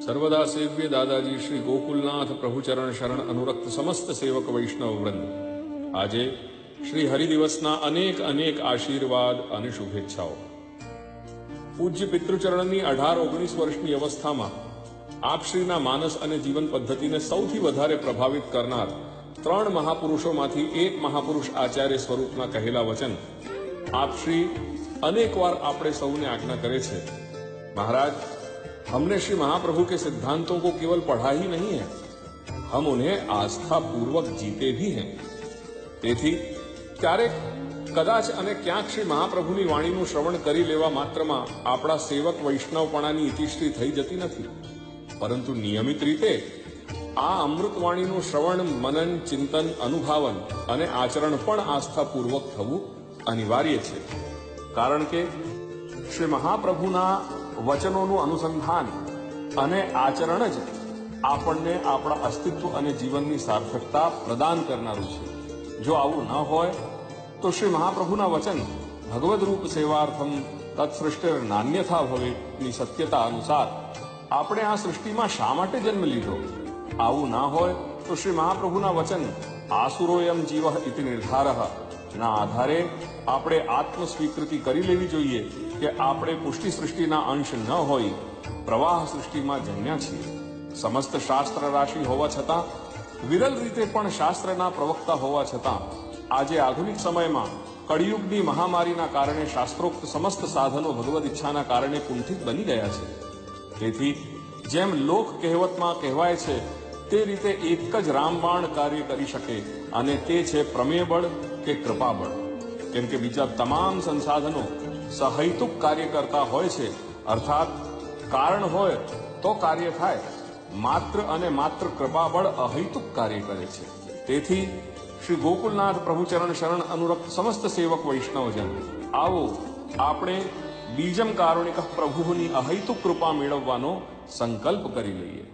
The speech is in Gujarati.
सर्वदा सेव्य दादाजी श्री गोकुलनाथ प्रभु चरण शरण अनुरक्त समस्त सेवक वैष्णव वृंद આજે શ્રી હરિદિવસના અનેક અનેક આશીર્વાદ અને શુભેચ્છાઓ। પૂજ્ય પિતૃચરણની 18-19 વર્ષની અવસ્થામાં આપશ્રીના માનસ અને જીવન પદ્ધતિને સૌથી વધારે પ્રભાવિત કરનાર 3 મહાપુરુષોમાંથી એક મહાપુરુષ આચાર્ય સ્વરૂપના કહેલા વચન આપશ્રી અનેકવાર આપણે સૌને આજ્ઞા કરે છે, महाराज हमने श्री महाप्रभु के सिद्धांतों को केवल पढ़ा ही नहीं है, हम उन्हें आस्था पूर्वक जीते भी हैं। તેથી ક્યારેક કદાચ અને ક્યાંક શ્રી મહાપ્રભુની વાણીનું શ્રવણ કરી લેવા માત્રમાં આપણા સેવક વૈષ્ણવપણાની ઇતિશ્રી થઈ જતી નથી, પરંતુ નિયમિત રીતે આ અમૃતવાણીનું શ્રવણ, મનન, ચિંતન, અનુભાવન અને આચરણ પણ આસ્થાપૂર્વક થવું અનિવાર્ય છે। કારણ કે શ્રી મહાપ્રભુના વચનોનું અનુસંધાન અને આચરણ જ આપણને આપણા અસ્તિત્વ અને જીવનની સાર્થકતા પ્રદાન કરનારું છે। જો આવું ન હોય તો શ્રી મહાપ્રભુના વચન ભગવદ રૂપ સેવાર્થમ તત્સૃષ્ટિર નાન્યથા ભવેની સત્યતા અનુસાર આપણે આ સૃષ્ટિમાં શા માટે જન્મ લીધો, આવું ના હોય તો શ્રી મહાપ્રભુના વચન આસુરોયમ જીવ ઇતિ નિર્ધારઃ ના આધારે આપણે આત્મ સ્વીકૃતિ કરી લેવી જોઈએ કે આપણે પુષ્ટિ સૃષ્ટિના અંશ ન હોય, પ્રવાહ સૃષ્ટિમાં જન્મ્યા છીએ। સમસ્ત શાસ્ત્ર રાશિ હોવા છતાં, વિરલ રીતે પણ શાસ્ત્રના પ્રવક્તા હોવા છતાં આજે આધુનિક સમયમાં કળિયુગની મહામારીના કારણે શાસ્ત્રોક્ત સમસ્ત સાધનો ભગવદ ઈચ્છાના કારણે કુંઠિત બની ગયા છે। તેથી જેમ લોક કહેવતમાં કહેવાય છે તે રીતે એક જ રામબાણ કાર્ય કરી શકે અને તે છે પ્રમેય બળ કે કૃપા બળ। કેમ કે બીજા તમામ સંસાધનો સહૈતુક કાર્ય કરતા હોય છે, અર્થાત કારણ હોય તો કાર્ય થાય, માત્ર અને માત્ર કૃપાબળ અહૈતુક કાર્ય કરે છે। તેથી શ્રી ગોકુલનાથ પ્રભુચરણ શરણ અનુરક્ત સમસ્ત સેવક વૈષ્ણવજન, આવો આપણે બીજમ કારુણિક પ્રભુની અહૈતુક કૃપા મેળવવાનો સંકલ્પ કરી લઈએ।